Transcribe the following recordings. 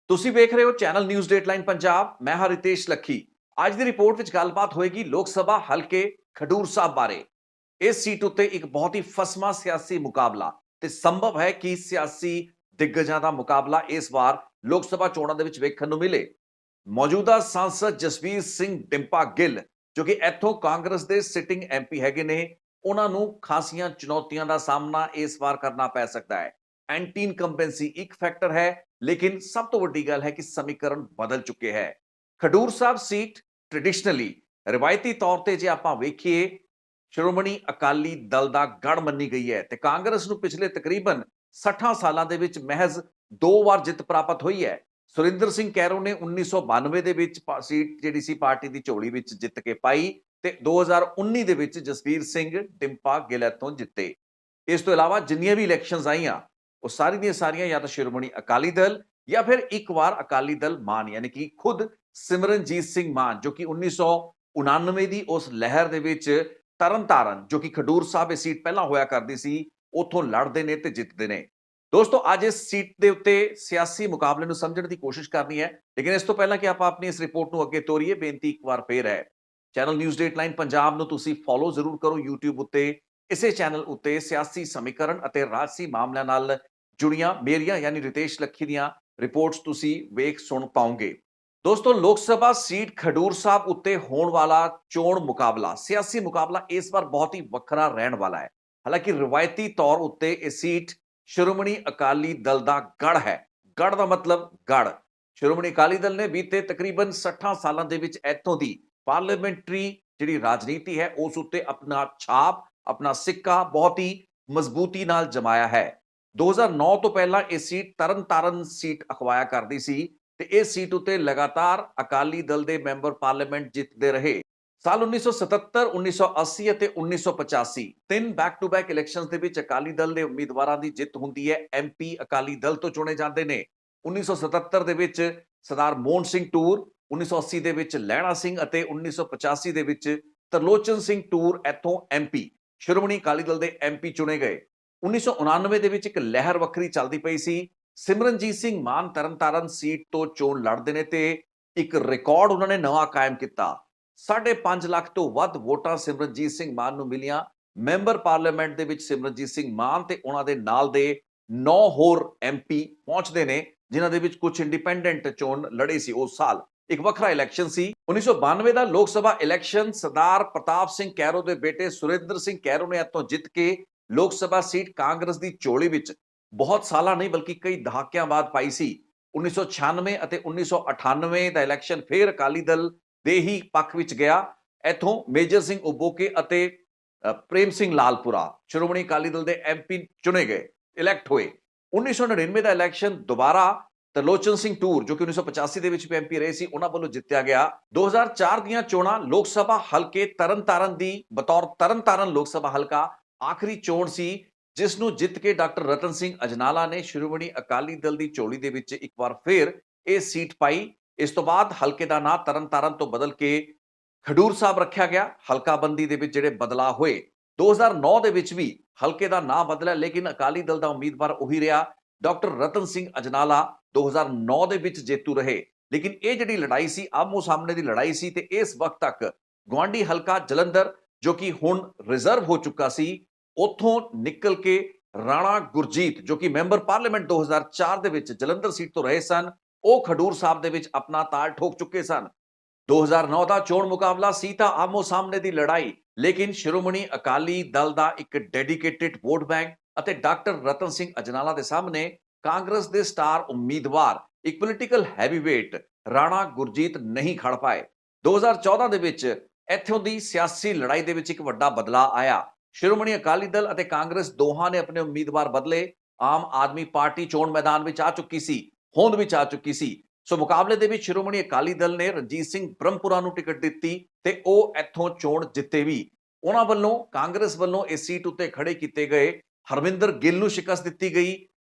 ਤੁਸੀਂ ਵੇਖ ਰਹੇ ਹੋ ਚੈਨਲ ਨਿਊਜ਼ ਡੇਟਲਾਈਨ ਪੰਜਾਬ। ਮੈਂ ਹਾਂ ਰਿਤੇਸ਼ ਲੱਖੀ। ਅੱਜ ਦੀ ਰਿਪੋਰਟ ਵਿੱਚ ਗੱਲਬਾਤ ਹੋਏਗੀ ਲੋਕ ਸਭਾ ਹਲਕੇ ਖਡੂਰ ਸਾਹਿਬ ਬਾਰੇ। ਇਸ ਸੀਟ ਉੱਤੇ ਇੱਕ ਬਹੁਤ ਹੀ ਫਸਮਾ ਸਿਆਸੀ ਮੁਕਾਬਲਾ ਤੇ ਸੰਭਵ ਹੈ ਕਿ ਸਿਆਸੀ ਦਿੱਗਜਾਂ ਦਾ ਮੁਕਾਬਲਾ ਇਸ ਵਾਰ ਲੋਕ ਸਭਾ ਚੋਣਾਂ ਦੇ ਵਿੱਚ ਵੇਖਣ ਨੂੰ ਮਿਲੇ। ਮੌਜੂਦਾ ਸਾਂਸਦ ਜਸਵੀਰ ਸਿੰਘ ਡਿੰਪਾ ਗਿੱਲ, ਜੋ ਕਿ ਇੱਥੋਂ ਕਾਂਗਰਸ ਦੇ ਸਿਟਿੰਗ ਐਮਪੀ ਹੈਗੇ ਨੇ, ਉਹਨਾਂ ਨੂੰ ਖਾਸੀਆਂ ਚੁਣੌਤੀਆਂ ਦਾ ਸਾਹਮਣਾ ਇਸ ਵਾਰ ਕਰਨਾ ਪੈ ਸਕਦਾ ਹੈ। ਐਂਟੀ ਇਨਕੰਬੈਂਸੀ ਇੱਕ ਫੈਕਟਰ ਹੈ, ਲੇਕਿਨ ਸਭ ਤੋਂ ਵੱਡੀ ਗੱਲ ਹੈ ਕਿ ਸਮੀਕਰਨ ਬਦਲ ਚੁੱਕੇ ਹੈ। ਖਡੂਰ ਸਾਹਿਬ ਸੀਟ ਟ੍ਰੈਡੀਸ਼ਨਲੀ, ਰਿਵਾਇਤੀ ਤੌਰ ਤੇ ਜੇ ਆਪਾਂ ਵੇਖੀਏ, ਸ਼੍ਰੋਮਣੀ ਅਕਾਲੀ ਦਲ ਦਾ ਗੜ ਮੰਨੀ ਗਈ ਹੈ ਤੇ ਕਾਂਗਰਸ ਨੂੰ ਪਿਛਲੇ ਤਕਰੀਬਨ 60 ਸਾਲਾਂ ਦੇ ਵਿੱਚ ਮਹਿਜ਼ 2 ਵਾਰ ਜਿੱਤ ਪ੍ਰਾਪਤ ਹੋਈ ਹੈ। ਸੁਰਿੰਦਰ ਸਿੰਘ ਕੈਰੋਂ ਨੇ 1992 ਦੇ ਵਿੱਚ ਸੀਟ ਜਿਹੜੀ ਸੀ ਪਾਰਟੀ ਦੀ ਝੋਲੀ ਵਿੱਚ ਜਿੱਤ ਕੇ ਪਾਈ ਤੇ 2019 ਦੇ ਵਿੱਚ ਜਸਵੀਰ ਸਿੰਘ ਡਿੰਪਾ ਗਿੱਲ ਇੱਥੋਂ ਜਿੱਤੇ। ਇਸ ਤੋਂ ਇਲਾਵਾ ਜਿੰਨੀਆਂ ਵੀ ਇਲੈਕਸ਼ਨਸ ਆਈਆਂ, ਉਹ ਸਾਰੀ ਦੀਆਂ ਸਾਰੀਆਂ ਜਾਂ ਤਾਂ ਸ਼੍ਰੋਮਣੀ ਅਕਾਲੀ ਦਲ ਜਾਂ ਫਿਰ ਇੱਕ ਵਾਰ ਅਕਾਲੀ ਦਲ ਮਾਨ ਯਾਨੀ ਕਿ ਖੁਦ ਸਿਮਰਨਜੀਤ ਸਿੰਘ ਮਾਨ, ਜੋ ਕਿ 1999 ਦੀ ਉਸ ਲਹਿਰ ਦੇ ਵਿੱਚ ਤਰਨਤਾਰਨ, ਜੋ ਕਿ ਖਡੂਰ ਸਾਹਿਬ ਇਹ ਸੀਟ ਪਹਿਲਾਂ ਹੋਇਆ ਕਰਦੀ ਸੀ, ਉੱਥੋਂ ਲੜਦੇ ਨੇ ਤੇ ਜਿੱਤਦੇ ਨੇ। ਦੋਸਤੋ, ਅੱਜ ਇਸ ਸੀਟ ਦੇ ਉੱਤੇ ਸਿਆਸੀ ਮੁਕਾਬਲੇ ਨੂੰ ਸਮਝਣ ਦੀ ਕੋਸ਼ਿਸ਼ ਕਰਨੀ ਹੈ, ਲੇਕਿਨ ਇਸ ਤੋਂ ਪਹਿਲਾਂ ਕਿ ਆਪਾਂ ਆਪਣੀ ਇਸ ਰਿਪੋਰਟ ਨੂੰ ਅੱਗੇ ਤੋਰੀਏ, ਬੇਨਤੀ ਇੱਕ ਵਾਰ ਫੇਰ ਹੈ, ਚੈਨਲ ਨਿਊਜ਼ ਡੇਟਲਾਈਨ ਪੰਜਾਬ ਨੂੰ ਤੁਸੀਂ ਫੋਲੋ ਜ਼ਰੂਰ ਕਰੋ YouTube ਉੱਤੇ। ਇਸੇ ਚੈਨਲ ਉੱਤੇ ਸਿਆਸੀ ਸਮੀਕਰਨ ਅਤੇ ਰਾਜਸੀ ਮਾਮਲਿਆਂ ਨਾਲ ਜੁੜੀਆਂ ਮੇਰੀਆਂ ਯਾਨੀ ਰਿਤੇਸ਼ ਲੱਖੀ ਦੀਆਂ ਰਿਪੋਰਟਸ ਤੁਸੀਂ ਵੇਖ ਸੁਣ ਪਾਓਗੇ। ਦੋਸਤੋ, ਲੋਕ ਸਭਾ ਸੀਟ ਖਡੂਰ ਸਾਹਿਬ ਉੱਤੇ ਹੋਣ ਵਾਲਾ ਚੋਣ ਮੁਕਾਬਲਾ, ਸਿਆਸੀ ਮੁਕਾਬਲਾ ਇਸ ਵਾਰ ਬਹੁਤ ਹੀ ਵੱਖਰਾ ਰਹਿਣ ਵਾਲਾ ਹੈ। ਹਾਲਾਂਕਿ ਰਿਵਾਇਤੀ ਤੌਰ ਉੱਤੇ ਇਹ ਸੀਟ ਸ਼੍ਰੋਮਣੀ ਅਕਾਲੀ ਦਲ ਦਾ ਗੜ ਹੈ। ਗੜ ਦਾ ਮਤਲਬ ਗੜ। ਸ਼੍ਰੋਮਣੀ ਅਕਾਲੀ ਦਲ ਨੇ ਬੀਤੇ ਤਕਰੀਬਨ 60 ਸਾਲਾਂ ਦੇ ਵਿੱਚ ਇੱਥੋਂ ਦੀ ਪਾਰਲੀਮੈਂਟਰੀ ਜਿਹੜੀ ਰਾਜਨੀਤੀ ਹੈ ਉਸ ਉੱਤੇ ਆਪਣਾ ਛਾਪ, ਆਪਣਾ ਸਿੱਕਾ ਬਹੁਤ ਹੀ ਮਜ਼ਬੂਤੀ ਨਾਲ ਜਮਾਇਆ ਹੈ। 2009 ਤੋਂ ਪਹਿਲਾਂ ਇਹ ਸੀਟ ਤਰਨਤਾਰਨ ਸੀਟ ਅਖਵਾਇਆ ਕਰਦੀ ਸੀ ਤੇ ਇਸ ਸੀਟ ਉੱਤੇ ਲਗਾਤਾਰ ਅਕਾਲੀ ਦਲ ਦੇ ਮੈਂਬਰ ਪਾਰਲੀਮੈਂਟ ਜਿੱਤਦੇ ਰਹੇ। ਸਾਲ 1977, 1980 ਅਤੇ 1985 ਤਿੰਨ ਬੈਕ ਟੂ ਬੈਕ ਇਲੈਕਸ਼ਨਸ ਦੇ ਵਿੱਚ ਅਕਾਲੀ ਦਲ ਦੇ ਉਮੀਦਵਾਰਾਂ ਦੀ ਜਿੱਤ ਹੁੰਦੀ ਹੈ। ਐਮਪੀ ਅਕਾਲੀ ਦਲ ਤੋਂ ਚੁਣੇ ਜਾਂਦੇ ਨੇ। 1977 ਦੇ ਵਿੱਚ ਸਰਦਾਰ ਮੋਹਨ ਸਿੰਘ ਟੂਰ, 1980 ਦੇ ਵਿੱਚ ਲਹਿਣਾ ਸਿੰਘ ਅਤੇ 1985 ਦੇ ਵਿੱਚ ਤਰਲੋਚਨ ਸਿੰਘ ਟੂਰ ਇੱਥੋਂ ਐਮਪੀ, ਸ਼੍ਰੋਮਣੀ ਅਕਾਲੀ ਦਲ ਦੇ ਐਮਪੀ ਚੁਣੇ ਗਏ। 1999 ਦੇ ਵਿੱਚ ਇੱਕ ਲਹਿਰ ਵੱਖਰੀ ਚੱਲਦੀ ਪਈ ਸੀ। ਸਿਮਰਨਜੀਤ ਸਿੰਘ ਮਾਨ ਤਰਨਤਾਰਨ ਸੀਟ ਤੋਂ ਚੋਣ ਲੜਦੇ ਨੇ ਤੇ ਇੱਕ ਰਿਕਾਰਡ ਉਹਨਾਂ ਨੇ ਨਵਾਂ ਕਾਇਮ ਕੀਤਾ। 5.5 ਲੱਖ ਤੋਂ ਵੱਧ ਵੋਟਾਂ ਸਿਮਰਨਜੀਤ ਸਿੰਘ ਮਾਨ ਨੂੰ ਮਿਲੀਆਂ। ਮੈਂਬਰ ਪਾਰਲੀਮੈਂਟ ਦੇ ਵਿੱਚ ਸਿਮਰਨਜੀਤ ਸਿੰਘ ਮਾਨ ਤੇ ਉਹਨਾਂ ਦੇ ਨਾਲ ਦੇ 9 ਹੋਰ ਐਮਪੀ ਪਹੁੰਚਦੇ ਨੇ, ਜਿਨ੍ਹਾਂ ਦੇ ਵਿੱਚ ਕੁਝ ਇੰਡੀਪੈਂਡੈਂਟ ਚੋਣ ਲੜੇ ਸੀ। ਉਸ ਸਾਲ ਇੱਕ ਵੱਖਰਾ ਇਲੈਕਸ਼ਨ ਸੀ। 1992 ਦਾ ਲੋਕ ਸਭਾ ਇਲੈਕਸ਼ਨ ਸਰਦਾਰ ਪ੍ਰਤਾਪ ਸਿੰਘ ਕੈਰੋਂ ਦੇ ਬੇਟੇ ਸੁਰਿੰਦਰ ਸਿੰਘ ਕੈਰੋਂ ਨੇ ਇੱਥੋਂ ਜਿੱਤ ਕੇ ਲੋਕ ਸਭਾ ਸੀਟ ਕਾਂਗਰਸ ਦੀ ਝੋਲੀ ਵਿੱਚ ਬਹੁਤ ਸਾਲਾਂ ਨਹੀਂ ਬਲਕਿ ਕਈ ਦਹਾਕਿਆਂ ਬਾਅਦ ਪਾਈ ਸੀ। 1996 ਅਤੇ 1998 ਦਾ ਇਲੈਕਸ਼ਨ ਫਿਰ ਅਕਾਲੀ ਦਲ ਦੇ ਹੀ ਪੱਖ ਵਿੱਚ ਗਿਆ। ਇੱਥੋਂ ਮੇਜਰ ਸਿੰਘ ਉਬੋਕੇ ਅਤੇ ਪ੍ਰੇਮ ਸਿੰਘ ਲਾਲਪੁਰਾ ਸ਼੍ਰੋਮਣੀ ਅਕਾਲੀ ਦਲ ਦੇ ਐਮਪੀ ਚੁਣੇ ਗਏ, ਇਲੈਕਟ ਹੋਏ। 1999 ਦਾ ਇਲੈਕਸ਼ਨ ਦੁਬਾਰਾ ਤਰਲੋਚਨ ਸਿੰਘ ਟੂਰ, ਜੋ ਕਿ 1985 ਦੇ ਵਿੱਚ ਵੀ ਐਮਪੀ ਰਹੇ ਸੀ, ਉਹਨਾਂ ਵੱਲੋਂ ਜਿੱਤਿਆ ਗਿਆ। 2004 ਦੀਆਂ ਚੋਣਾਂ ਲੋਕ ਸਭਾ ਹਲਕੇ ਤਰਨਤਾਰਨ ਦੀ ਬਤੌਰ ਤਰਨਤਾਰਨ ਲੋਕ ਸਭਾ ਹਲਕਾ ਆਖਰੀ ਚੋਣ ਸੀ, ਜਿਸ ਨੂੰ ਜਿੱਤ ਕੇ ਡਾਕਟਰ ਰਤਨ ਸਿੰਘ ਅਜਨਾਲਾ ਨੇ ਸ਼੍ਰੋਮਣੀ ਅਕਾਲੀ ਦਲ ਦੀ ਝੋਲੀ ਦੇ ਵਿੱਚ ਇੱਕ ਵਾਰ ਫਿਰ ਇਹ ਸੀਟ ਪਾਈ। ਇਸ ਤੋਂ ਬਾਅਦ ਹਲਕੇ ਦਾ ਨਾਂ ਤਰਨਤਾਰਨ ਤੋਂ ਬਦਲ ਕੇ ਖਡੂਰ ਸਾਹਿਬ ਰੱਖਿਆ ਗਿਆ। ਹਲਕਾਬੰਦੀ ਦੇ ਵਿੱਚ ਜਿਹੜੇ ਬਦਲਾਅ ਹੋਏ, 2009 ਦੇ ਵਿੱਚ ਵੀ ਹਲਕੇ ਦਾ ਨਾਂ ਬਦਲਿਆ, ਲੇਕਿਨ ਅਕਾਲੀ ਦਲ ਦਾ ਉਮੀਦਵਾਰ ਉਹੀ ਰਿਹਾ। ਡਾਕਟਰ ਰਤਨ ਸਿੰਘ ਅਜਨਾਲਾ 2009 ਦੇ ਵਿੱਚ ਜੇਤੂ ਰਹੇ। ਲੇਕਿਨ ਇਹ ਜਿਹੜੀ ਲੜਾਈ ਸੀ, ਆਮੋ ਸਾਹਮਣੇ ਦੀ ਲੜਾਈ ਸੀ ਤੇ ਇਸ ਵਕਤ ਤੱਕ ਗੁਆਂਢੀ ਹਲਕਾ ਜਲੰਧਰ, ਜੋ ਕਿ ਹੁਣ ਰਿਜ਼ਰਵ ਹੋ ਚੁੱਕਾ ਸੀ, ਉੱਥੋਂ ਨਿਕਲ ਕੇ ਰਾਣਾ ਗੁਰਜੀਤ, ਜੋ ਕਿ ਮੈਂਬਰ ਪਾਰਲੀਮੈਂਟ 2004 ਦੇ ਵਿੱਚ ਜਲੰਧਰ ਸੀਟ ਤੋਂ ਰਹੇ ਸਨ, ਉਹ ਖਡੂਰ ਸਾਹਿਬ ਦੇ ਵਿੱਚ ਆਪਣਾ ਤਾਲ ਠੋਕ ਚੁੱਕੇ ਸਨ। 2009 ਦਾ ਚੋਣ ਮੁਕਾਬਲਾ ਸੀ ਤਾਂ ਆਮੋ ਸਾਹਮਣੇ ਦੀ ਲੜਾਈ, ਲੇਕਿਨ ਸ਼੍ਰੋਮਣੀ ਅਕਾਲੀ ਦਲ ਦਾ ਇੱਕ ਡੈਡੀਕੇਟਿਡ ਵੋਟ ਬੈਂਕ ਅਤੇ ਡਾਕਟਰ ਰਤਨ ਸਿੰਘ ਅਜਨਾਲਾ ਦੇ ਸਾਹਮਣੇ ਕਾਂਗਰਸ ਦੇ ਸਟਾਰ ਉਮੀਦਵਾਰ, ਇੱਕ ਪੋਲੀਟੀਕਲ ਹੈਵੀਵੇਟ ਰਾਣਾ ਗੁਰਜੀਤ ਨਹੀਂ ਖੜ ਪਾਏ। 2014 ਦੇ ਵਿੱਚ ਇੱਥੋਂ ਦੀ ਸਿਆਸੀ ਲੜਾਈ ਦੇ ਵਿੱਚ ਇੱਕ ਵੱਡਾ ਬਦਲਾਅ ਆਇਆ। ਸ਼੍ਰੋਮਣੀ ਅਕਾਲੀ ਦਲ ਅਤੇ ਕਾਂਗਰਸ ਦੋਹਾਂ ਨੇ ਆਪਣੇ ਉਮੀਦਵਾਰ ਬਦਲੇ। ਆਮ ਆਦਮੀ ਪਾਰਟੀ ਚੋਣ ਮੈਦਾਨ ਵਿੱਚ ਆ ਚੁੱਕੀ ਸੀ, ਹੋਂਦ ਵਿੱਚ ਆ ਚੁੱਕੀ ਸੀ। ਸੋ ਮੁਕਾਬਲੇ ਦੇ ਵਿੱਚ ਸ਼੍ਰੋਮਣੀ ਅਕਾਲੀ ਦਲ ਨੇ ਰਣਜੀਤ ਸਿੰਘ ਬ੍ਰਹਮਪੁਰਾ ਨੂੰ ਟਿਕਟ ਦਿੱਤੀ ਤੇ ਉਹ ਇੱਥੋਂ ਚੋਣ ਜਿੱਤੇ ਵੀ। ਉਹਨਾਂ ਵੱਲੋਂ ਕਾਂਗਰਸ ਵੱਲੋਂ ਇਸ ਸੀਟ ਉੱਤੇ ਖੜੇ ਕੀਤੇ ਗਏ ਹਰਮਿੰਦਰ ਗਿੱਲ ਨੂੰ ਸ਼ਿਕਸਤ ਦਿੱਤੀ ਗਈ।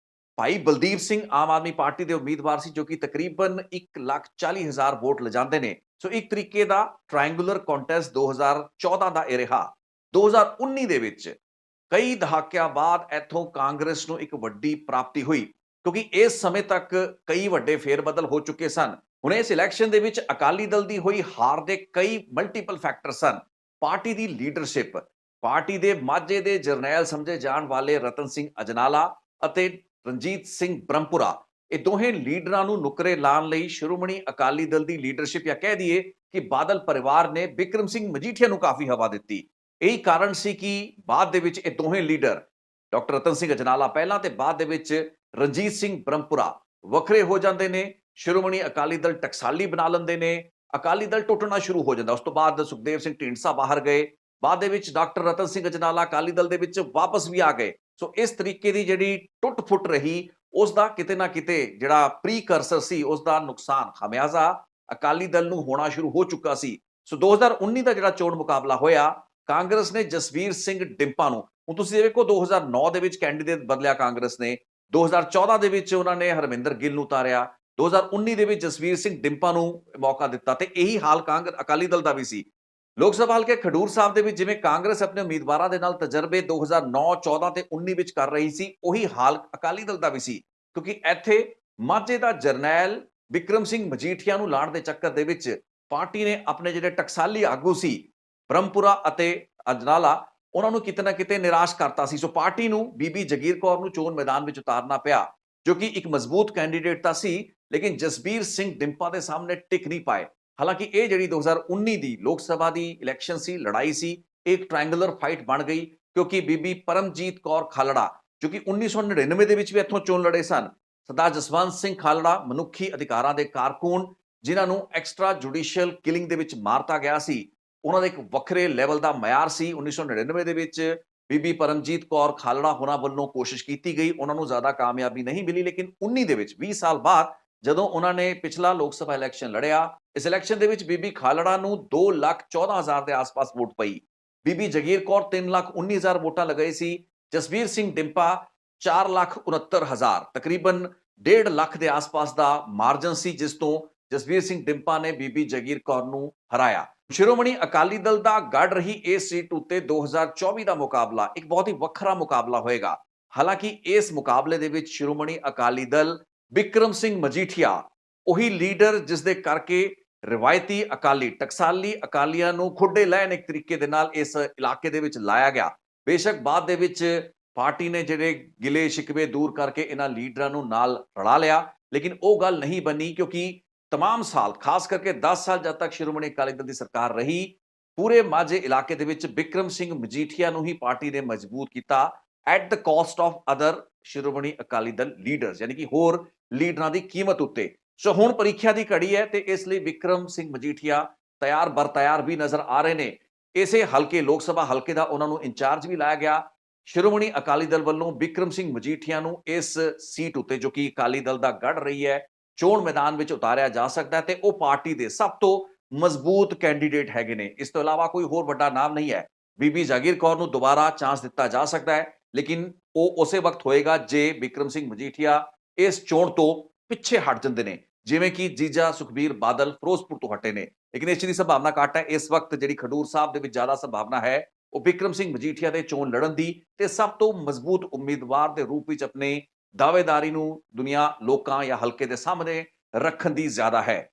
ਭਾਈ ਬਲਦੀਪ ਸਿੰਘ ਆਮ ਆਦਮੀ ਪਾਰਟੀ ਦੇ ਉਮੀਦਵਾਰ ਸੀ, ਜੋ ਕਿ ਤਕਰੀਬਨ 1,40,000 ਵੋਟ ਲਿਜਾਂਦੇ ਨੇ। ਸੋ ਇੱਕ ਤਰੀਕੇ ਦਾ ਟ੍ਰਾਇੰਗੂਲਰ ਕੰਟੈਸਟ 2014 ਦਾ ਇਹ ਰਿਹਾ। 2019 ਦੇ ਵਿੱਚ ਕਈ ਦਹਾਕਿਆਂ ਬਾਅਦ ਇੱਥੋਂ ਕਾਂਗਰਸ ਨੂੰ ਇੱਕ ਵੱਡੀ ਪ੍ਰਾਪਤੀ ਹੋਈ, ਕਿਉਂਕਿ ਇਸ ਸਮੇਂ ਤੱਕ ਕਈ ਵੱਡੇ ਫੇਰਬਦਲ ਹੋ ਚੁੱਕੇ ਸਨ। ਹੁਣ ਇਸ ਇਲੈਕਸ਼ਨ ਦੇ ਵਿੱਚ ਅਕਾਲੀ ਦਲ ਦੀ ਹੋਈ ਹਾਰ ਦੇ ਕਈ ਮਲਟੀਪਲ ਫੈਕਟਰ ਸਨ। ਪਾਰਟੀ ਦੀ ਲੀਡਰਸ਼ਿਪ, ਪਾਰਟੀ ਦੇ ਮਾਝੇ ਦੇ ਜਰਨੈਲ ਸਮਝੇ ਜਾਣ ਵਾਲੇ ਰਤਨ ਸਿੰਘ ਅਜਨਾਲਾ ਅਤੇ ਰਣਜੀਤ ਸਿੰਘ ਬ੍ਰਹਮਪੁਰਾ, ਇਹ ਦੋਹੇ ਲੀਡਰਾਂ ਨੂੰ ਨੁਕਰੇ ਲਾਉਣ ਲਈ ਸ਼੍ਰੋਮਣੀ ਅਕਾਲੀ ਦਲ ਦੀ ਲੀਡਰਸ਼ਿਪ, ਜਾਂ ਕਹਿ ਦਈਏ ਕਿ ਬਾਦਲ ਪਰਿਵਾਰ ਨੇ ਬਿਕਰਮ ਸਿੰਘ ਮਜੀਠੀਆ ਨੂੰ ਕਾਫੀ ਹਵਾ ਦਿੱਤੀ। ਇਹੀ ਕਾਰਨ ਸੀ ਕਿ ਬਾਅਦ ਦੇ ਵਿੱਚ ਇਹ ਦੋਹੇ ਲੀਡਰ, ਡਾਕਟਰ ਰਤਨ ਸਿੰਘ ਅਜਨਾਲਾ ਪਹਿਲਾਂ ਤੇ ਬਾਅਦ ਦੇ ਵਿੱਚ ਰਣਜੀਤ ਸਿੰਘ ਬ੍ਰਹਮਪੁਰਾ, ਵੱਖਰੇ ਹੋ ਜਾਂਦੇ ਨੇ। ਸ਼੍ਰੋਮਣੀ ਅਕਾਲੀ ਦਲ ਟਕਸਾਲੀ ਬਣਾ ਲੈਂਦੇ ਨੇ। ਅਕਾਲੀ ਦਲ ਟੁੱਟਣਾ ਸ਼ੁਰੂ ਹੋ ਜਾਂਦਾ। ਉਸ ਤੋਂ ਬਾਅਦ ਸੁਖਦੇਵ ਸਿੰਘ ਢੀਂਡਸਾ ਬਾਹਰ ਗਏ। ਬਾਅਦ ਦੇ ਵਿੱਚ ਡਾਕਟਰ ਰਤਨ ਸਿੰਘ ਅਜਨਾਲਾ ਅਕਾਲੀ ਦਲ ਦੇ ਵਿੱਚ ਵਾਪਸ ਵੀ ਆ ਗਏ। ਸੋ ਇਸ ਤਰੀਕੇ ਦੀ ਜਿਹੜੀ ਟੁੱਟ-ਫੁੱਟ ਰਹੀ, ਉਸ ਦਾ ਕਿਤੇ ਨਾ ਕਿਤੇ ਜਿਹੜਾ ਪ੍ਰੀਕਰਸਰ ਸੀ, ਉਸ ਦਾ ਨੁਕਸਾਨ, ਖਮਿਆਜ਼ਾ ਅਕਾਲੀ ਦਲ ਨੂੰ ਹੋਣਾ ਸ਼ੁਰੂ ਹੋ ਚੁੱਕਾ ਸੀ। ਸੋ 2019 ਦਾ ਜਿਹੜਾ ਚੋਣ ਮੁਕਾਬਲਾ ਹੋਇਆ, ਕਾਂਗਰਸ ਨੇ ਜਸਵੀਰ ਸਿੰਘ ਡਿੰਪਾ ਨੂੰ, ਹੁਣ ਤੁਸੀਂ ਦੇਖੋ 2009 ਦੇ ਵਿੱਚ ਕੈਂਡੀਡੇਟ ਬਦਲਿਆ ਕਾਂਗਰਸ ਨੇ, 2014 ਦੇ ਵਿੱਚ ਉਹਨਾਂ ਨੇ ਹਰਮਿੰਦਰ ਗਿੱਲ ਨੂੰ ਉਤਾਰਿਆ, 2019 ਦੇ ਵਿੱਚ ਜਸਵੀਰ ਸਿੰਘ ਡਿੰਪਾ ਨੂੰ ਮੌਕਾ ਦਿੱਤਾ, ਤੇ ਇਹੀ ਹਾਲ ਅਕਾਲੀ ਦਲ ਦਾ ਵੀ ਸੀ। ਲੋਕ ਸਭਾ ਹਲਕੇ ਖਡੂਰ ਸਾਹਿਬ ਦੇ ਵਿੱਚ ਜਿਵੇਂ ਕਾਂਗਰਸ ਆਪਣੇ ਉਮੀਦਵਾਰਾਂ ਦੇ ਨਾਲ ਤਜਰਬੇ 2009, 14 ਤੇ 19 ਵਿੱਚ ਕਰ ਰਹੀ ਸੀ, ਉਹੀ ਹਾਲ ਅਕਾਲੀ ਦਲ ਦਾ ਵੀ ਸੀ। ਕਿਉਂਕਿ ਇੱਥੇ ਮਾਝੇ ਦਾ ਜਰਨੈਲ ਬਿਕਰਮ ਸਿੰਘ ਮਜੀਠੀਆ ਨੂੰ ਲਾਉਣ ਦੇ ਚੱਕਰ ਦੇ ਵਿੱਚ ਪਾਰਟੀ ਨੇ ਆਪਣੇ ਜਿਹੜੇ ਟਕਸਾਲੀ ਆਗੂ ਸੀ ਬ੍ਰਹਮਪੁਰਾ ਅਤੇ ਅਜਨਾਲਾ, ਉਹਨਾਂ ਨੂੰ ਕਿਤੇ ਨਾ ਕਿਤੇ ਨਿਰਾਸ਼ ਕਰਤਾ ਸੀ। ਸੋ ਪਾਰਟੀ ਨੂੰ ਬੀਬੀ ਜਗੀਰ ਕੌਰ ਨੂੰ ਚੋਣ ਮੈਦਾਨ ਵਿੱਚ ਉਤਾਰਨਾ ਪਿਆ, ਜੋ ਕਿ ਇੱਕ ਮਜ਼ਬੂਤ ਕੈਂਡੀਡੇਟ ਤਾਂ ਸੀ, ਲੇਕਿਨ ਜਸਬੀਰ ਸਿੰਘ ਡਿੰਪਾ ਦੇ ਸਾਹਮਣੇ ਟਿਕ ਨਹੀਂ ਪਾਏ। ਹਾਲਾਂਕਿ ਇਹ ਜਿਹੜੀ 2019 ਦੀ ਲੋਕ ਸਭਾ ਦੀ ਇਲੈਕਸ਼ਨ ਸੀ, ਲੜਾਈ ਸੀ, ਇੱਕ ਟ੍ਰਾਇੰਗੂਲਰ ਫਾਈਟ ਬਣ ਗਈ, ਕਿਉਂਕਿ ਬੀਬੀ ਪਰਮਜੀਤ ਕੌਰ ਖਾਲੜਾ, ਜੋ ਕਿ 1999 ਦੇ ਵਿੱਚ ਵੀ ਇੱਥੋਂ ਚੋਣ ਲੜੇ ਸਨ, ਸਰਦਾਰ ਜਸਵੰਤ ਸਿੰਘ ਖਾਲੜਾ ਮਨੁੱਖੀ ਅਧਿਕਾਰਾਂ ਦੇ ਕਾਰਕੁਨ, ਜਿਨ੍ਹਾਂ ਨੂੰ ਐਕਸਟਰਾ ਜੁਡੀਸ਼ੀਅਲ ਕਿਲਿੰਗ ਦੇ ਵਿੱਚ ਮਾਰਤਾ ਗਿਆ ਸੀ, ਉਹਨਾਂ ਦਾ ਇੱਕ ਵੱਖਰੇ ਲੈਵਲ ਦਾ ਮਿਆਰ ਸੀ। 1999 ਦੇ ਵਿੱਚ ਬੀਬੀ ਪਰਮਜੀਤ ਕੌਰ ਖਾਲੜਾ ਹੋਰਾਂ ਵੱਲੋਂ ਕੋਸ਼ਿਸ਼ ਕੀਤੀ ਗਈ, ਉਹਨਾਂ ਨੂੰ ਜ਼ਿਆਦਾ ਕਾਮਯਾਬੀ ਨਹੀਂ ਮਿਲੀ। ਲੇਕਿਨ 19 ਦੇ ਵਿੱਚ 20 ਸਾਲ ਬਾਅਦ ਜਦੋਂ ਉਹਨਾਂ ਨੇ ਪਿਛਲਾ ਲੋਕ ਸਭਾ ਇਲੈਕਸ਼ਨ ਲੜਿਆ, ਇਸ ਇਲੈਕਸ਼ਨ ਦੇ ਵਿੱਚ ਬੀਬੀ ਖਾਲੜਾ ਨੂੰ 2,14,000 ਦੇ ਆਸ-ਪਾਸ ਵੋਟ ਪਈ। ਬੀਬੀ ਜਗੀਰ ਕੌਰ 3,19,000 ਵੋਟਾਂ ਲਗਾਈ ਸੀ। ਜਸਬੀਰ ਸਿੰਘ ਡਿੰਪਾ 4,69,000, ਤਕਰੀਬਨ 1.5 ਲੱਖ ਦੇ ਆਸ-ਪਾਸ ਦਾ ਮਾਰਜਨ ਸੀ, ਜਿਸ ਤੋਂ ਜਸਬੀਰ ਸਿੰਘ ਡਿੰਪਾ ਨੇ ਬੀਬੀ ਜਗੀਰ ਕੌਰ ਨੂੰ ਹਰਾਇਆ। ਸ਼੍ਰੋਮਣੀ ਅਕਾਲੀ ਦਲ ਦਾ ਗੜ ਰਹੀ ਇਸ ਸੀਟ ਉੱਤੇ 2024 ਦਾ ਮੁਕਾਬਲਾ ਇੱਕ ਬਹੁਤ ਹੀ ਵੱਖਰਾ ਮੁਕਾਬਲਾ ਹੋਏਗਾ। ਹਾਲਾਂਕਿ ਇਸ ਮੁਕਾਬਲੇ ਦੇ ਵਿੱਚ ਸ਼੍ਰੋਮਣੀ ਅਕਾਲੀ ਦਲ ਬਿਕਰਮ ਸਿੰਘ ਮਜੀਠੀਆ, ਉਹੀ ਲੀਡਰ ਜਿਸ ਦੇ ਕਰਕੇ ਰਿਵਾਇਤੀ ਅਕਾਲੀ ਟਕਸਾਲੀ ਅਕਾਲੀਆਂ ਨੂੰ ਖੁੱਡੇ ਲੈਣ ਇੱਕ ਤਰੀਕੇ ਦੇ ਨਾਲ ਇਸ ਇਲਾਕੇ ਦੇ ਵਿੱਚ ਲਾਇਆ ਗਿਆ। ਬੇਸ਼ੱਕ ਬਾਅਦ ਦੇ ਵਿੱਚ ਪਾਰਟੀ ਨੇ ਜਿਹੜੇ ਗਿਲੇ ਸ਼ਿਕਵੇ ਦੂਰ ਕਰਕੇ ਇਹਨਾਂ ਲੀਡਰਾਂ ਨੂੰ ਨਾਲ ਰਲਾ ਲਿਆ, ਲੇਕਿਨ ਉਹ ਗੱਲ ਨਹੀਂ ਬਣੀ, ਕਿਉਂਕਿ तमाम साल, खास करके 10 साल जब तक श्रोमणी अकाली दल की सरकार रही, पूरे माझे इलाके दे विच बिक्रम सिंह मजीठिया नूं ही पार्टी ने मजबूत किया, at the cost of other Shiromani Akali Dal leaders, यानी कि होर लीडरां दी कीमत उत्ते। सो हुण परीक्षा दी घड़ी है ते इसलिए बिक्रम सिंह मजीठिया तैयार बर तैयार भी नजर आ रहे ने। इसे हल्के लोक सभा हल्के दा उन्हां नूं इंचार्ज भी लाया गया। श्रोमणी अकाली दल वल्लों बिक्रम सिंह मजीठिया नूं इस सीट उत्ते, जो कि अकाली दल दा गढ़ रही है, ਚੋਣ ਮੈਦਾਨ ਵਿੱਚ ਉਤਾਰਿਆ ਜਾ ਸਕਦਾ ਹੈ, ਤੇ ਉਹ ਪਾਰਟੀ ਦੇ ਸਭ ਤੋਂ ਮਜ਼ਬੂਤ ਕੈਂਡੀਡੇਟ ਹੈਗੇ ਨੇ। ਇਸ ਤੋਂ ਇਲਾਵਾ ਕੋਈ ਹੋਰ ਵੱਡਾ ਨਾਮ ਨਹੀਂ ਹੈ। ਬੀਬੀ ਜਾਗੀਰ ਕੌਰ ਨੂੰ ਦੁਬਾਰਾ ਚਾਂਸ ਦਿੱਤਾ ਜਾ ਸਕਦਾ ਹੈ, ਲੇਕਿਨ ਉਹ ਉਸੇ ਵਕਤ ਹੋਏਗਾ ਜੇ ਬਿਕਰਮ ਸਿੰਘ ਮਜੀਠੀਆ ਇਸ ਚੋਣ ਤੋਂ ਪਿੱਛੇ ਹਟ ਜਾਂਦੇ ਨੇ, ਜਿਵੇਂ ਕਿ ਜੀਜਾ ਸੁਖਬੀਰ ਬਾਦਲ ਫਿਰੋਜ਼ਪੁਰ ਤੋਂ ਹਟੇ ਨੇ। ਲੇਕਿਨ ਇਸ ਦੀ ਸੰਭਾਵਨਾ ਘੱਟ ਹੈ। ਇਸ ਵਕਤ ਜਿਹੜੀ ਖਡੂਰ ਸਾਹਿਬ ਦੇ ਵਿੱਚ ਜ਼ਿਆਦਾ ਸੰਭਾਵਨਾ ਹੈ ਉਹ ਬਿਕਰਮ ਸਿੰਘ ਮਜੀਠੀਆ ਦੇ ਚੋਣ ਲੜਨ ਦੀ, ਤੇ ਸਭ ਤੋਂ ਮਜ਼ਬੂਤ ਉਮੀਦਵਾਰ ਦੇ ਰੂਪ ਵਿੱਚ ਆਪਣੇ ਦਾਅਵੇਦਾਰੀ ਨੂੰ ਦੁਨੀਆ ਲੋਕਾਂ ਜਾਂ ਹਲਕੇ ਦੇ ਸਾਹਮਣੇ ਰੱਖਣ ਦੀ ਜ਼ਿਆਦਾ ਹੈ।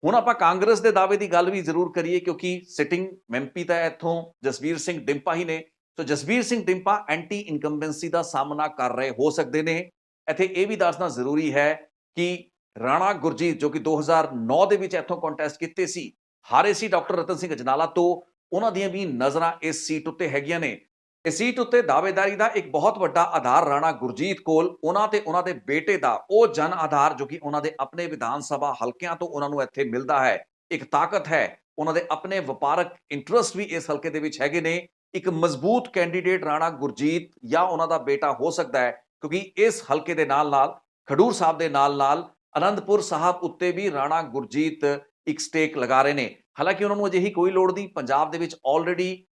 ਹੁਣ ਆਪਾਂ ਕਾਂਗਰਸ ਦੇ ਦਾਅਵੇ ਦੀ ਗੱਲ ਵੀ ਜ਼ਰੂਰ ਕਰੀਏ, ਕਿਉਂਕਿ ਸਿਟਿੰਗ ਐਮਪੀ ਤਾਂ ਇੱਥੋਂ ਜਸਬੀਰ ਸਿੰਘ ਡਿੰਪਾ ਹੀ ਨੇ। ਸੋ ਜਸਬੀਰ ਸਿੰਘ ਡਿੰਪਾ ਐਂਟੀ ਇਨਕੰਬੈਂਸੀ ਦਾ ਸਾਹਮਣਾ ਕਰ ਰਹੇ ਹੋ ਸਕਦੇ ਨੇ। ਇੱਥੇ ਇਹ ਵੀ ਦੱਸਣਾ ਜ਼ਰੂਰੀ ਹੈ ਕਿ ਰਾਣਾ ਗੁਰਜੀਤ, ਜੋ ਕਿ 2009 ਦੇ ਵਿੱਚ ਇੱਥੋਂ ਕੰਟੈਸਟ ਕੀਤੇ ਸੀ, ਹਾਰੇ ਸੀ ਡਾਕਟਰ ਰਤਨ ਸਿੰਘ ਅਜਨਾਲਾ ਤੋਂ, ਉਹਨਾਂ ਦੀਆਂ ਵੀ ਨਜ਼ਰਾਂ ਇਸ ਸੀਟ ਉੱਤੇ ਹੈਗੀਆਂ ਨੇ। ਇਸ ਸੀਟ ਉੱਤੇ ਦਾਅਵੇਦਾਰੀ ਦਾ ਇੱਕ ਬਹੁਤ ਵੱਡਾ ਆਧਾਰ ਰਾਣਾ ਗੁਰਜੀਤ ਕੋਲ, ਉਹਨਾਂ ਤੇ ਉਹਨਾਂ ਦੇ ਬੇਟੇ ਦਾ ਉਹ ਜਨ ਆਧਾਰ, ਜੋ ਕਿ ਉਹਨਾਂ ਦੇ ਆਪਣੇ ਵਿਧਾਨ ਸਭਾ ਹਲਕਿਆਂ ਤੋਂ ਉਹਨਾਂ ਨੂੰ ਇੱਥੇ ਮਿਲਦਾ ਹੈ, ਇੱਕ ਤਾਕਤ ਹੈ। ਉਹਨਾਂ ਦੇ ਆਪਣੇ ਵਪਾਰਕ ਇੰਟਰਸਟ ਵੀ ਇਸ ਹਲਕੇ ਦੇ ਵਿੱਚ ਹੈਗੇ ਨੇ। ਇੱਕ ਮਜ਼ਬੂਤ ਕੈਂਡੀਡੇਟ ਰਾਣਾ ਗੁਰਜੀਤ ਜਾਂ ਉਹਨਾਂ ਦਾ ਬੇਟਾ ਹੋ ਸਕਦਾ ਹੈ, ਕਿਉਂਕਿ ਇਸ ਹਲਕੇ ਦੇ ਨਾਲ-ਨਾਲ ਖਡੂਰ ਸਾਹਿਬ ਦੇ ਨਾਲ-ਨਾਲ ਅਨੰਦਪੁਰ ਸਾਹਿਬ ਉੱਤੇ ਵੀ ਰਾਣਾ ਗੁਰਜੀਤ ਇੱਕ ਸਟੇਕ ਲਗਾ ਰਹੇ ਨੇ। ਹਾਲਾਂਕਿ ਉਹਨਾਂ ਨੂੰ ਅਜਿਹੀ ਕੋਈ ਲੋੜ ਨਹੀਂ। ਪੰਜਾਬ ਦੇ ਵਿੱਚ ਆਲਰੇਡੀ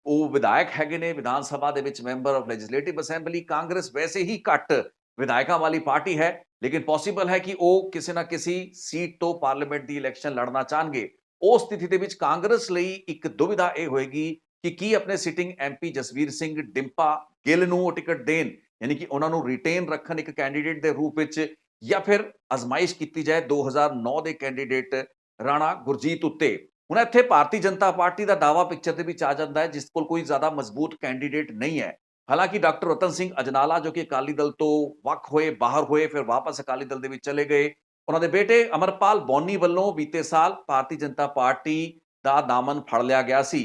ਉਹ ਵਿਧਾਇਕ ਹੈਗੇ ਨੇ, ਵਿਧਾਨ ਸਭਾ ਦੇ ਵਿੱਚ member of legislative assembly. Congress ਵੈਸੇ ਹੀ ਘੱਟ ਵਿਧਾਇਕਾਂ ਵਾਲੀ ਪਾਰਟੀ ਹੈ, ਲੇਕਿਨ ਪੋਸੀਬਲ ਹੈ ਕਿ ਉਹ ਕਿਸੇ ਨਾ ਕਿਸੇ ਸੀਟ ਤੋਂ ਪਾਰਲੀਮੈਂਟ ਦੀ ਇਲੈਕਸ਼ਨ ਲੜਨਾ ਚਾਹਣਗੇ। ਉਸ ਸਥਿਤੀ ਦੇ ਵਿੱਚ ਕਾਂਗਰਸ ਲਈ ਇੱਕ ਦੁਵਿਧਾ ਇਹ ਹੋਏਗੀ ਕਿ ਕੀ ਆਪਣੇ ਸਿਟਿੰਗ ਐਮਪੀ ਜਸਵੀਰ ਸਿੰਘ ਡਿੰਪਾ ਗਿੱਲ ਨੂੰ ਉਹ ਟਿਕਟ ਦੇਣ, यानी कि ਉਹਨਾਂ ਨੂੰ ਰਿਟੇਨ ਰੱਖਣ ਇੱਕ ਕੈਂਡੀਡੇਟ ਦੇ ਰੂਪ ਵਿੱਚ ਜਾਂ ਫਿਰ ਅਜ਼ਮਾਇਸ਼ ਕੀਤੀ ਜਾਏ 2009 ਦੇ ਕੈਂਡੀਡੇਟ ਰਾਣਾ ਗੁਰਜੀਤ ਉੱਤੇ। ਹੁਣ ਇੱਥੇ ਭਾਰਤੀ ਜਨਤਾ ਪਾਰਟੀ ਦਾ ਦਾਅਵਾ ਪਿਕਚਰ ਦੇ ਵਿੱਚ ਆ ਜਾਂਦਾ ਹੈ, ਜਿਸ ਕੋਲ ਕੋਈ ਜ਼ਿਆਦਾ ਮਜ਼ਬੂਤ ਕੈਂਡੀਡੇਟ ਨਹੀਂ ਹੈ। ਹਾਲਾਂਕਿ ਡਾਕਟਰ ਰਤਨ ਸਿੰਘ ਅਜਨਾਲਾ ਜੋ ਕਿ ਅਕਾਲੀ ਦਲ ਤੋਂ ਵੱਖ ਹੋਏ, ਬਾਹਰ ਹੋਏ, ਫਿਰ ਵਾਪਸ ਅਕਾਲੀ ਦਲ ਦੇ ਵਿੱਚ ਚਲੇ ਗਏ। ਉਹਨਾਂ ਦੇ ਬੇਟੇ ਅਮਰਪਾਲ ਬੌਨੀ ਵੱਲੋਂ ਬੀਤੇ ਸਾਲ ਭਾਰਤੀ ਜਨਤਾ ਪਾਰਟੀ ਦਾ ਦਾਮਨ ਫੜ ਲਿਆ ਗਿਆ ਸੀ।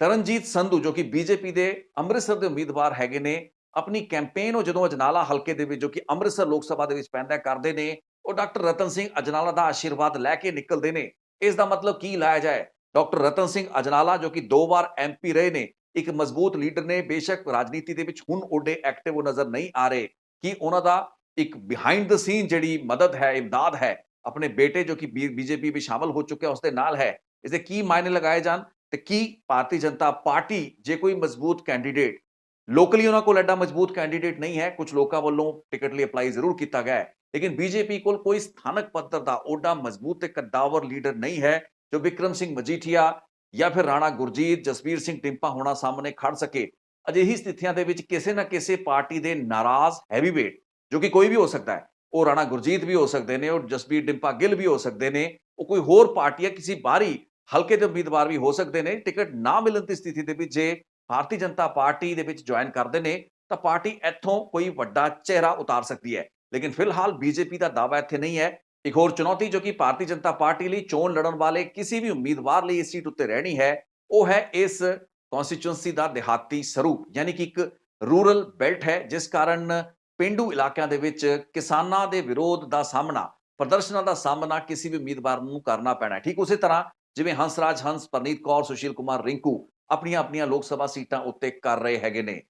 ਤਰਨਜੀਤ ਸੰਧੂ ਜੋ ਕਿ ਬੀਜੇਪੀ ਦੇ ਅੰਮ੍ਰਿਤਸਰ ਦੇ ਉਮੀਦਵਾਰ ਹੈਗੇ ਨੇ, ਆਪਣੀ ਕੈਂਪੇਨ ਉਹ ਜਦੋਂ ਅਜਨਾਲਾ ਹਲਕੇ ਦੇ ਵਿੱਚ ਜੋ ਕਿ ਅੰਮ੍ਰਿਤਸਰ ਲੋਕ ਸਭਾ ਦੇ ਵਿੱਚ ਪੈਂਦਾ ਕਰਦੇ ਨੇ, ਉਹ ਡਾਕਟਰ ਰਤਨ ਸਿੰਘ ਅਜਨਾਲਾ ਦਾ ਆਸ਼ੀਰਵਾਦ ਲੈ ਕੇ ਨਿਕਲਦੇ ਨੇ। ਇਸ ਦਾ ਮਤਲਬ ਕੀ ਲਾਇਆ ਜਾਏ? ਡਾਕਟਰ ਰਤਨ ਸਿੰਘ ਅਜਨਾਲਾ ਜੋ ਕਿ 2 ਵਾਰ ਐਮਪੀ ਰਹੇ ਨੇ, ਇੱਕ ਮਜ਼ਬੂਤ ਲੀਡਰ ਨੇ, ਬੇਸ਼ੱਕ ਰਾਜਨੀਤੀ ਦੇ ਵਿੱਚ ਹੁਣ ਓਡੇ ਐਕਟਿਵ ਉਹ ਨਜ਼ਰ ਨਹੀਂ ਆ ਰਹੇ ਕਿ ਉਹਨਾਂ ਦਾ ਇੱਕ ਬਿਹਾਈਂਡ ਦ ਸੀਨ ਜਿਹੜੀ ਮਦਦ ਹੈ, ਇਮਦਾਦ ਹੈ, ਆਪਣੇ ਬੇਟੇ ਜੋ ਕਿ ਬੀਜੇਪੀ ਵਿੱਚ ਸ਼ਾਮਲ ਹੋ ਚੁੱਕਿਆ ਉਸ ਦੇ ਨਾਲ ਹੈ। ਇਸਦੇ ਕੀ ਮਾਇਨੇ ਲਗਾਏ ਜਾਣ ਤੇ ਕੀ ਭਾਰਤੀ ਜਨਤਾ ਪਾਰਟੀ ਜੇ ਕੋਈ ਮਜ਼ਬੂਤ ਕੈਂਡੀਡੇਟ ਲੋਕਲੀ ਉਹਨਾਂ ਕੋਲ ਐਡਾ ਮਜ਼ਬੂਤ ਕੈਂਡੀਡੇਟ ਨਹੀਂ ਹੈ, ਕੁਝ ਲੋਕਾਂ ਵੱਲੋਂ ਟਿਕਟ ਲਈ ਅਪਲਾਈ ਜ਼ਰੂਰ ਕੀਤਾ ਗਿਆ ਹੈ, ਲੇਕਿਨ ਬੀਜੇਪੀ ਕੋਲ ਕੋਈ ਸਥਾਨਕ ਪੱਧਰ ਦਾ ਓਡਾ ਮਜ਼ਬੂਤ ਤੇ ਕਦਾਵਰ ਲੀਡਰ ਨਹੀਂ ਹੈ ਜੋ ਵਿਕਰਮ ਸਿੰਘ ਮਜੀਠੀਆ ਜਾਂ ਫਿਰ ਰਾਣਾ ਗੁਰਜੀਤ, ਜਸਬੀਰ ਸਿੰਘ ਟਿੰਪਾ ਹੋਣਾ ਸਾਹਮਣੇ ਖੜ ਸਕੇ। ਅਜਿਹੀ ਸਥਿਤੀਆਂ ਦੇ ਵਿੱਚ ਕਿਸੇ ਨਾ ਕਿਸੇ ਪਾਰਟੀ ਦੇ ਨਾਰਾਜ਼ ਹੈਵੀਵੇਟ ਜੋ ਕਿ ਕੋਈ ਵੀ ਹੋ ਸਕਦਾ ਹੈ, ਉਹ ਰਾਣਾ ਗੁਰਜੀਤ ਵੀ ਹੋ ਸਕਦੇ ਨੇ, ਉਹ ਜਸਬੀਰ ਟਿੰਪਾ ਗਿੱਲ ਵੀ ਹੋ ਸਕਦੇ ਨੇ, ਉਹ ਕੋਈ ਹੋਰ ਪਾਰਟੀ ਹੈ, ਕਿਸੇ ਬਾਹਰੀ ਹਲਕੇ ਦੇ ਉਮੀਦਵਾਰ ਵੀ ਹੋ ਸਕਦੇ ਨੇ। ਟਿਕਟ ਨਾ ਮਿਲਣ ਦੀ ਸਥਿਤੀ ਦੇ ਵਿੱਚ ਜੇ ਭਾਰਤੀ ਜਨਤਾ ਪਾਰਟੀ ਦੇ ਵਿੱਚ ਜੁਆਇਨ ਕਰਦੇ ਨੇ ਤਾਂ ਪਾਰਟੀ ਇੱਥੋਂ ਕੋਈ ਵੱਡਾ ਚਿਹਰਾ ਉਤਾਰ ਸਕਦੀ ਹੈ, ਲੇਕਿਨ ਫਿਲਹਾਲ ਬੀਜੇਪੀ ਦਾ ਦਾਅਵਾ ਇੱਥੇ ਨਹੀਂ ਹੈ। ਇੱਕ ਹੋਰ ਚੁਣੌਤੀ ਜੋ ਕਿ ਭਾਰਤੀ ਜਨਤਾ ਪਾਰਟੀ ਲਈ ਚੋਣ ਲੜਨ ਵਾਲੇ ਕਿਸੇ ਵੀ ਉਮੀਦਵਾਰ ਲਈ ਇਸ ਸੀਟ ਉੱਤੇ ਰਹਿਣੀ ਹੈ, ਉਹ ਹੈ ਇਸ ਕਨਸਟੀਚੁਐਂਸੀ ਦਾ ਦਿਹਾਤੀ ਸਰੂਪ, ਯਾਨੀ ਕਿ ਇੱਕ ਰੂਰਲ ਬੈਲਟ ਹੈ, ਜਿਸ ਕਾਰਨ ਪੇਂਡੂ ਇਲਾਕਿਆਂ ਦੇ ਵਿੱਚ ਕਿਸਾਨਾਂ ਦੇ ਵਿਰੋਧ ਦਾ ਸਾਹਮਣਾ, ਪ੍ਰਦਰਸ਼ਨਾਂ ਦਾ ਸਾਹਮਣਾ ਕਿਸੇ ਵੀ ਉਮੀਦਵਾਰ ਨੂੰ ਕਰਨਾ ਪੈਣਾ ਹੈ। ਠੀਕ ਉਸੇ ਤਰ੍ਹਾਂ ਜਿਵੇਂ ਹੰਸਰਾਜ ਹੰਸ, ਪਰਨੀਤ ਕੌਰ, ਸੁਸ਼ੀਲ ਕੁਮਾਰ ਰਿੰਕੂ ਆਪਣੀਆਂ ਲੋਕ ਸਭਾ ਸੀਟਾਂ ਉੱਤੇ ਕਰ ਰਹੇ ਹੈਗੇ ਨੇ।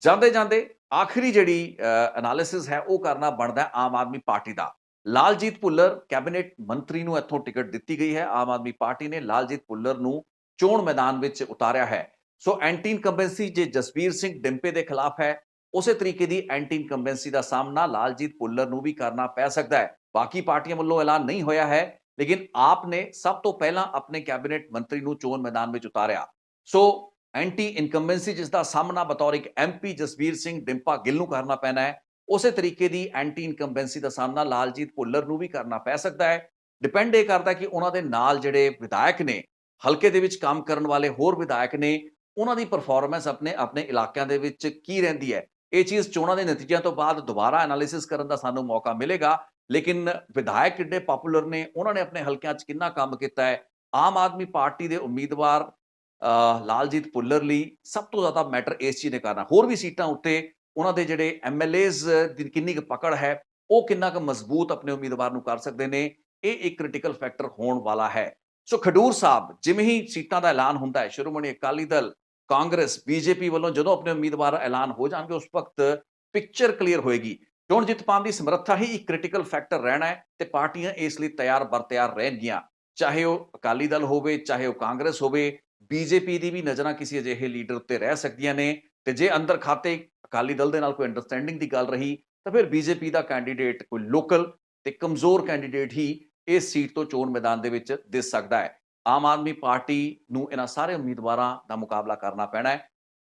ਜਾਂਦੇ ਜਾਂਦੇ ਆਖਰੀ ਜਿਹੜੀ ਐਨਾਲਿਸਿਸ ਹੈ ਉਹ ਕਰਨਾ ਬਣਦਾ ਹੈ ਆਮ ਆਦਮੀ ਪਾਰਟੀ ਦਾ। ਲਾਲਜੀਤ ਭੁੱਲਰ ਕੈਬਨਿਟ ਮੰਤਰੀ ਨੂੰ ਇੱਥੋਂ ਟਿਕਟ ਦਿੱਤੀ ਗਈ ਹੈ। ਆਮ ਆਦਮੀ ਪਾਰਟੀ ਨੇ ਲਾਲਜੀਤ ਭੁੱਲਰ ਨੂੰ ਚੋਣ ਮੈਦਾਨ ਵਿੱਚ ਉਤਾਰਿਆ ਹੈ। ਸੋ ਐਂਟੀ ਇਨਕੰਬੈਂਸੀ ਜੇ ਜਸਬੀਰ ਸਿੰਘ ਡਿੰਪੇ ਦੇ ਖਿਲਾਫ ਹੈ, ਉਸੇ ਤਰੀਕੇ ਦੀ ਐਂਟੀ ਇਨਕੰਬੈਂਸੀ ਦਾ ਸਾਹਮਣਾ ਲਾਲਜੀਤ ਭੁੱਲਰ ਨੂੰ ਵੀ ਕਰਨਾ ਪੈ ਸਕਦਾ ਹੈ। ਬਾਕੀ ਪਾਰਟੀਆਂ ਵੱਲੋਂ ਐਲਾਨ ਨਹੀਂ ਹੋਇਆ ਹੈ, ਲੇਕਿਨ ਆਪ ਨੇ ਸਭ ਤੋਂ ਪਹਿਲਾਂ ਆਪਣੇ ਕੈਬਨਿਟ ਮੰਤਰੀ ਨੂੰ ਚੋਣ ਮੈਦਾਨ ਵਿੱਚ ਉਤਾਰਿਆ। ਸੋ ਐਂਟੀ ਇਨਕੰਬੈਂਸੀ ਜਿਸ ਦਾ ਸਾਹਮਣਾ ਬਤੌਰ ਇੱਕ ਐਮਪੀ ਜਸਬੀਰ ਸਿੰਘ ਡਿੰਪਾ ਗਿੱਲ ਨੂੰ ਕਰਨਾ ਪੈਣਾ ਹੈ, ਉਸੇ ਤਰੀਕੇ ਦੀ ਐਂਟੀ ਇਨਕੰਬੈਂਸੀ ਦਾ ਸਾਹਮਣਾ ਲਾਲਜੀਤ ਭੁੱਲਰ ਨੂੰ ਵੀ ਕਰਨਾ ਪੈ ਸਕਦਾ ਹੈ। ਡਿਪੈਂਡ ਇਹ ਕਰਦਾ ਕਿ ਉਹਨਾਂ ਦੇ ਨਾਲ ਜਿਹੜੇ ਵਿਧਾਇਕ ਨੇ, ਹਲਕੇ ਦੇ ਵਿੱਚ ਕੰਮ ਕਰਨ ਵਾਲੇ ਹੋਰ ਵਿਧਾਇਕ ਨੇ, ਉਹਨਾਂ ਦੀ ਪਰਫਾਰਮੈਂਸ ਆਪਣੇ ਇਲਾਕਿਆਂ ਦੇ ਵਿੱਚ ਕੀ ਰਹਿੰਦੀ ਹੈ। ਇਹ ਚੀਜ਼ ਚੋਣਾਂ ਦੇ ਨਤੀਜਿਆਂ ਤੋਂ ਬਾਅਦ ਦੁਬਾਰਾ ਐਨਾਲਿਸਿਸ ਕਰਨ ਦਾ ਸਾਨੂੰ ਮੌਕਾ ਮਿਲੇਗਾ, ਲੇਕਿਨ ਵਿਧਾਇਕ ਕਿੰਨੇ ਪਪੂਲਰ ਨੇ, ਉਹਨਾਂ ਨੇ ਆਪਣੇ ਹਲਕਿਆਂ 'ਚ ਕਿੰਨਾ ਕੰਮ ਕੀਤਾ ਹੈ, ਆਮ ਆਦਮੀ ਪਾਰਟੀ ਦੇ ਉਮੀਦਵਾਰ ਲਾਲਜੀਤ ਭੁੱਲਰ ਲਈ ਸਭ ਤੋਂ ਜ਼ਿਆਦਾ ਮੈਟਰ ਇਸ ਚੀਜ਼ ਨੇ ਕਰਨਾ। ਹੋਰ ਵੀ ਸੀਟਾਂ ਉੱਤੇ ਉਹਨਾਂ ਦੇ ਜਿਹੜੇ ਐਮਐਲਏਜ਼ ਦੀ ਕਿੰਨੀ ਕੁ ਪਕੜ ਹੈ, ਉਹ ਕਿੰਨਾ ਕੁ ਮਜ਼ਬੂਤ ਆਪਣੇ ਉਮੀਦਵਾਰ ਨੂੰ ਕਰ ਸਕਦੇ ਨੇ, ਇਹ ਇੱਕ ਕ੍ਰਿਟੀਕਲ ਫੈਕਟਰ ਹੋਣ ਵਾਲਾ ਹੈ। ਸੋ ਖਡੂਰ ਸਾਹਿਬ ਜਿਵੇਂ ਹੀ ਸੀਟਾਂ ਦਾ ਐਲਾਨ ਹੁੰਦਾ ਹੈ, ਸ਼੍ਰੋਮਣੀ ਅਕਾਲੀ ਦਲ, ਕਾਂਗਰਸ, ਬੀਜੇਪੀ ਵੱਲੋਂ ਜਦੋਂ ਆਪਣੇ ਉਮੀਦਵਾਰ ਐਲਾਨ ਹੋ ਜਾਣਗੇ, ਉਸ ਵਕਤ ਪਿਕਚਰ ਕਲੀਅਰ ਹੋਏਗੀ। ਚੋਣ ਜਿੱਤ ਪਾਉਣ ਦੀ ਸਮਰੱਥਾ ਹੀ ਇੱਕ ਕ੍ਰਿਟੀਕਲ ਫੈਕਟਰ ਰਹਿਣਾ ਹੈ ਤੇ ਪਾਰਟੀਆਂ ਇਸ ਲਈ ਤਿਆਰ ਬਰ ਤਿਆਰ ਰਹਿਣਗੀਆਂ, ਚਾਹੇ ਉਹ ਅਕਾਲੀ ਦਲ ਹੋਵੇ, ਚਾਹੇ ਉਹ ਕਾਂਗਰਸ ਹੋਵੇ। ਬੀਜੇਪੀ ਦੀ ਵੀ ਨਜ਼ਰਾਂ ਕਿਸੇ ਅਜਿਹੇ ਲੀਡਰ ਉੱਤੇ ਰਹਿ ਸਕਦੀਆਂ ਨੇ ਤੇ ਜੇ ਅੰਦਰ ਖਾਤੇ ਅਕਾਲੀ ਦਲ ਦੇ ਨਾਲ ਕੋਈ ਅੰਡਰਸਟੈਂਡਿੰਗ ਦੀ ਗੱਲ ਰਹੀ ਤਾਂ ਫਿਰ ਬੀਜੇਪੀ ਦਾ ਕੈਂਡੀਡੇਟ ਕੋਈ ਲੋਕਲ ਤੇ ਕਮਜ਼ੋਰ ਕੈਂਡੀਡੇਟ ਹੀ ਇਸ ਸੀਟ ਤੋਂ ਚੋਣ ਮੈਦਾਨ ਦੇ ਵਿੱਚ ਦਿਸ ਸਕਦਾ ਹੈ। ਆਮ ਆਦਮੀ ਪਾਰਟੀ ਨੂੰ ਇਹਨਾਂ ਸਾਰੇ ਉਮੀਦਵਾਰਾਂ ਦਾ ਮੁਕਾਬਲਾ ਕਰਨਾ ਪੈਣਾ ਹੈ।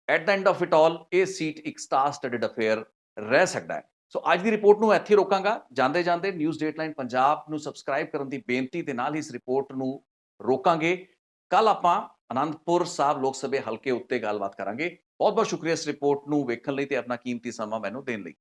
At the end of it ਆਲ ਇਹ ਸੀਟ ਇੱਕ ਸਟਾਰ ਸਟੱਡਡ ਅਫੇਅਰ ਰਹਿ ਸਕਦਾ ਹੈ। ਸੋ ਅੱਜ ਦੀ ਰਿਪੋਰਟ ਨੂੰ ਇੱਥੇ ਰੋਕਾਂਗਾ। ਜਾਂਦੇ ਜਾਂਦੇ ਨਿਊਜ਼ ਡੇਟਲਾਈਨ ਪੰਜਾਬ ਨੂੰ ਸਬਸਕ੍ਰਾਈਬ ਕਰਨ ਦੀ ਬੇਨਤੀ ਦੇ ਨਾਲ ਹੀ ਇਸ ਰਿਪੋਰਟ ਨੂੰ ਰੋਕਾਂਗੇ। ਕੱਲ ਆਪਾਂ ਅਨੰਦਪੁਰ ਸਾਹਿਬ ਲੋਕ ਸਭਾ ਹਲਕੇ ਉੱਤੇ ਗੱਲਬਾਤ ਕਰਾਂਗੇ। ਬਹੁਤ ਬਹੁਤ ਸ਼ੁਕਰੀਆ ਇਸ ਰਿਪੋਰਟ ਨੂੰ ਵੇਖਣ ਲਈ ਤੇ ਆਪਣਾ ਕੀਮਤੀ ਸਮਾਂ ਮੈਨੂੰ ਦੇਣ ਲਈ।